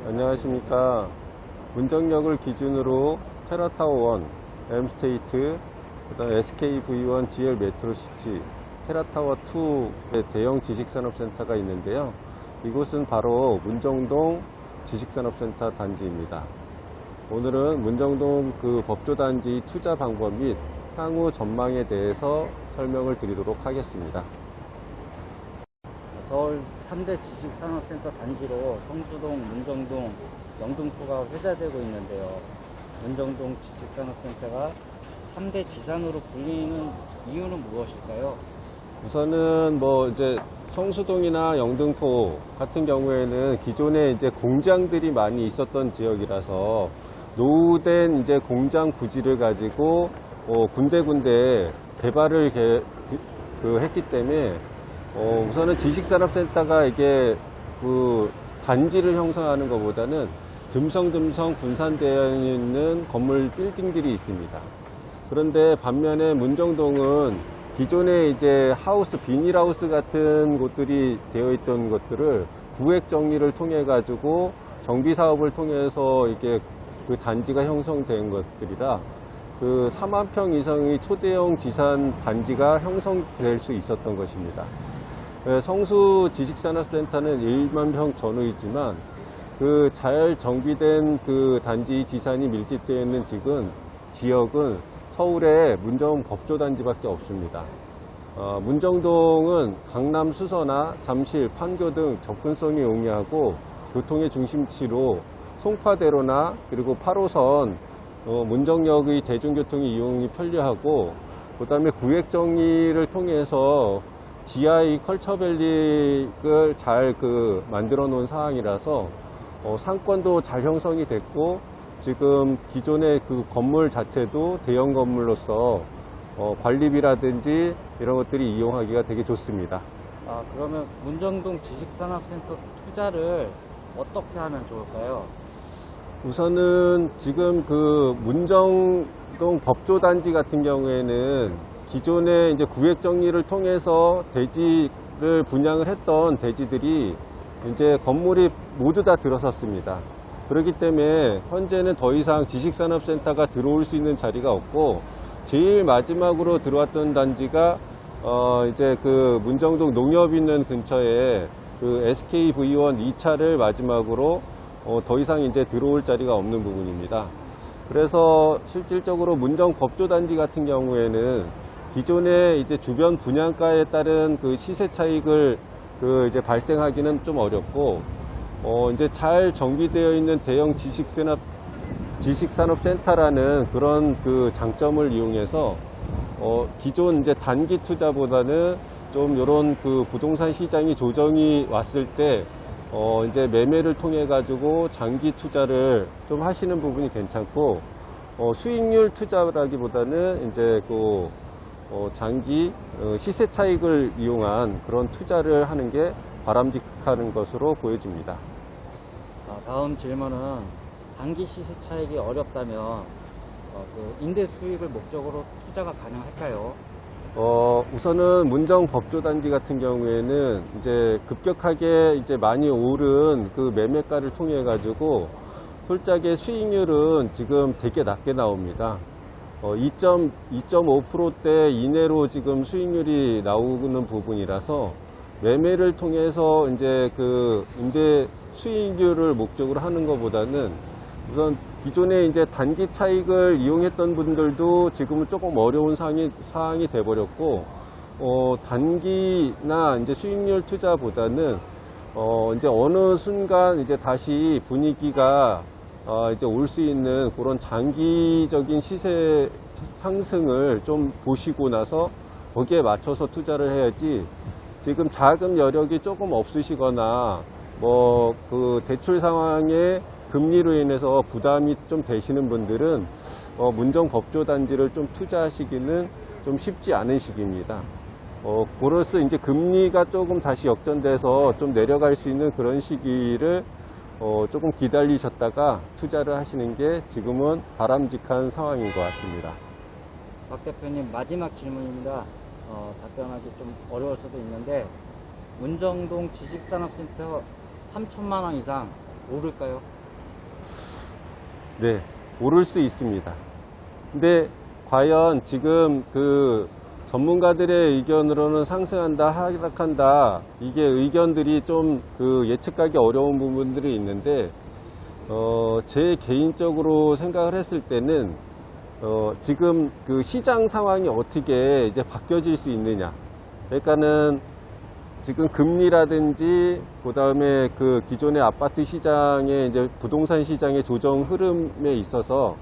안녕하십니까. 문정역을 기준으로 테라타워 1, M스테이트, 그다음 SKV1, GL 메트로시티, 테라타워 2의 대형 지식산업센터가 있는데요. 이곳은 바로 문정동 지식산업센터 단지입니다. 오늘은 문정동 그 법조단지 투자 방법 및 향후 전망에 대해서 설명을 드리도록 하겠습니다. 서울 3대 지식산업센터 단지로 성수동, 문정동, 영등포가 회자되고 있는데요. 문정동 지식산업센터가 3대 지산으로 불리는 이유는 무엇일까요? 우선은 이제 성수동이나 영등포 같은 경우에는 기존에 이제 공장들이 많이 있었던 지역이라서 노후된 이제 공장 부지를 가지고 군데군데 개발을 했기 때문에 우선은 지식산업센터가 이게 그 단지를 형성하는 것보다는 듬성듬성 분산되어 있는 건물 빌딩들이 있습니다. 그런데 반면에 문정동은 기존에 이제 하우스, 비닐하우스 같은 곳들이 되어 있던 것들을 구획 정리를 통해 가지고 정비 사업을 통해서 이게 그 단지가 형성된 것들이라 그 4만 평 이상의 초대형 지산 단지가 형성될 수 있었던 것입니다. 성수 지식산업센터는 1만 평 전후이지만 그 잘 정비된 그 단지 지산이 밀집되어 있는 지역은 서울의 문정 법조단지밖에 없습니다. 문정동은 강남 수서나 잠실, 판교 등 접근성이 용이하고 교통의 중심지로 송파대로나 그리고 8호선 문정역의 대중교통의 이용이 편리하고 그 다음에 구획 정리를 통해서 지하의 컬처밸리를 잘 만들어 놓은 상황이라서 상권도 잘 형성이 됐고 지금 기존의 그 건물 자체도 대형 건물로서 관리비라든지 이런 것들이 이용하기가 되게 좋습니다. 그러면 문정동 지식산업센터 투자를 어떻게 하면 좋을까요? 우선은 지금 그 문정동 법조단지 같은 경우에는 기존에 이제 구획 정리를 통해서 대지를 분양을 했던 대지들이 이제 건물이 모두 다 들어섰습니다. 그렇기 때문에 현재는 더 이상 지식산업센터가 들어올 수 있는 자리가 없고 제일 마지막으로 들어왔던 단지가 이제 그 문정동 농협 있는 근처에 그 SKV1 2차를 마지막으로 더 이상 이제 들어올 자리가 없는 부분입니다. 그래서 실질적으로 문정 법조단지 같은 경우에는 기존의 이제 주변 분양가에 따른 그 시세 차익을 이제 발생하기는 좀 어렵고 이제 잘 정비되어 있는 대형 지식산업센터라는 그런 그 장점을 이용해서 기존 이제 단기 투자보다는 좀 이런 그 부동산 시장이 조정이 왔을 때 이제 매매를 통해 가지고 장기 투자를 좀 하시는 부분이 괜찮고 수익률 투자라기보다는 이제 장기 시세 차익을 이용한 그런 투자를 하는 게 바람직한 것으로 보여집니다. 다음 질문은 단기 시세 차익이 어렵다면 그 임대 수익을 목적으로 투자가 가능할까요? 우선은 문정 법조단지 같은 경우에는 이제 급격하게 이제 많이 오른 그 매매가를 통해 가지고 솔직하게 수익률은 지금 되게 낮게 나옵니다. 2.5%대 이내로 지금 수익률이 나오는 부분이라서 매매를 통해서 이제 그 임대 수익률을 목적으로 하는 것보다는 우선 기존에 이제 단기 차익을 이용했던 분들도 지금은 조금 어려운 상황이 돼버렸고, 단기나 이제 수익률 투자보다는, 이제 어느 순간 이제 다시 분위기가, 이제 올 수 있는 그런 장기적인 시세 상승을 좀 보시고 나서 거기에 맞춰서 투자를 해야지 지금 자금 여력이 조금 없으시거나 그 대출 상황에 금리로 인해서 부담이 좀 되시는 분들은 문정 법조단지를 좀 투자하시기는 좀 쉽지 않은 시기입니다. 그로써 이제 금리가 조금 다시 역전돼서 좀 내려갈 수 있는 그런 시기를 조금 기다리셨다가 투자를 하시는 게 지금은 바람직한 상황인 것 같습니다. 박 대표님, 마지막 질문입니다. 답변하기 좀 어려울 수도 있는데 문정동 지식산업센터 3천만 원 이상 오를까요? 네, 오를 수 있습니다. 근데 과연 지금 그 전문가들의 의견으로는 상승한다, 하락한다, 이게 의견들이 좀 그 예측하기 어려운 부분들이 있는데, 제 개인적으로 생각을 했을 때는, 지금 그 시장 상황이 어떻게 이제 바뀌어질 수 있느냐. 그러니까는 지금 금리라든지, 그 다음에 그 기존의 아파트 시장의 이제 부동산 시장의 조정 흐름에 있어서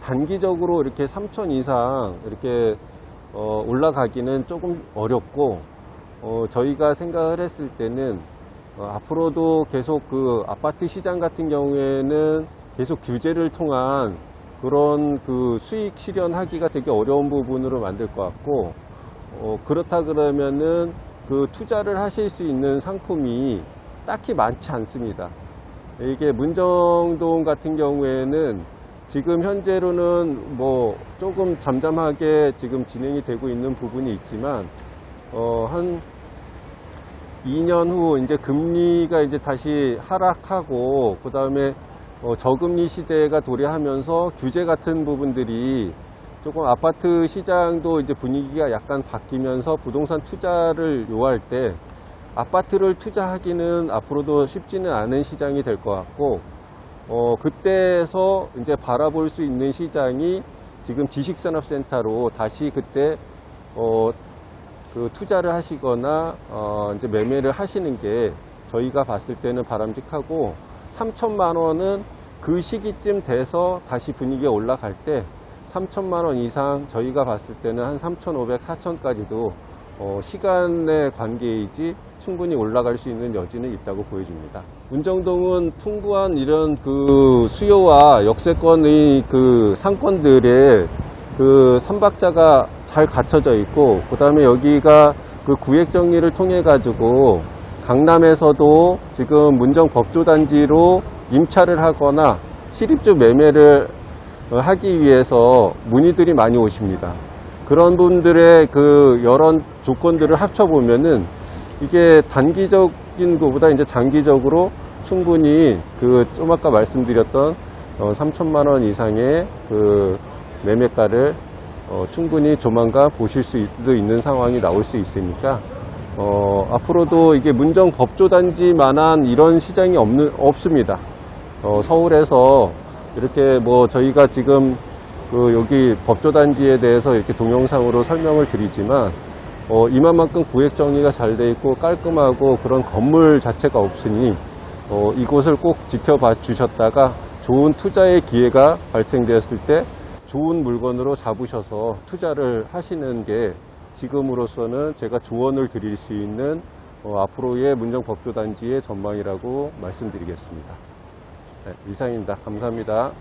단기적으로 이렇게 3천 이상 이렇게 올라가기는 조금 어렵고, 저희가 생각을 했을 때는 앞으로도 계속 그 아파트 시장 같은 경우에는 계속 규제를 통한 그런 그 수익 실현하기가 되게 어려운 부분으로 만들 것 같고, 그렇다 그러면은 그 투자를 하실 수 있는 상품이 딱히 많지 않습니다. 이게 문정동 같은 경우에는 지금 현재로는 뭐 조금 잠잠하게 지금 진행이 되고 있는 부분이 있지만, 한 2년 후 이제 금리가 이제 다시 하락하고, 그 다음에 저금리 시대가 도래하면서 규제 같은 부분들이 조금 아파트 시장도 이제 분위기가 약간 바뀌면서 부동산 투자를 요할 때 아파트를 투자하기는 앞으로도 쉽지는 않은 시장이 될 것 같고, 그때에서 이제 바라볼 수 있는 시장이 지금 지식산업센터로 다시 그때 그 투자를 하시거나 이제 매매를 하시는 게 저희가 봤을 때는 바람직하고, 3천만 원은 그 시기쯤 돼서 다시 분위기가 올라갈 때 3천만 원 이상 저희가 봤을 때는 한 3,500, 4천까지도 시간의 관계이지 충분히 올라갈 수 있는 여지는 있다고 보여집니다. 문정동은 풍부한 이런 그 수요와 역세권의 그 상권들의 그 삼박자가 잘 갖춰져 있고, 그 다음에 여기가 그 구획 정리를 통해 가지고 강남에서도 지금 문정 법조단지로 임차를 하거나 실입주 매매를 하기 위해서 문의들이 많이 오십니다. 그런 분들의 그 여러 조건들을 합쳐보면은 이게 단기적인 것보다 이제 장기적으로 충분히 그 좀 아까 말씀드렸던 3천만 원 이상의 그 매매가를 충분히 조만간 보실 수도 있는 상황이 나올 수 있으니까, 앞으로도 이게 문정 법조단지만한 이런 시장이 없습니다. 서울에서 이렇게 뭐 저희가 지금 그 여기 법조단지에 대해서 이렇게 동영상으로 설명을 드리지만, 이만큼 구획 정리가 잘 돼 있고 깔끔하고 그런 건물 자체가 없으니, 이곳을 꼭 지켜봐 주셨다가 좋은 투자의 기회가 발생되었을 때 좋은 물건으로 잡으셔서 투자를 하시는 게 지금으로서는 제가 조언을 드릴 수 있는 앞으로의 문정 법조단지의 전망이라고 말씀드리겠습니다. 네, 이상입니다. 감사합니다.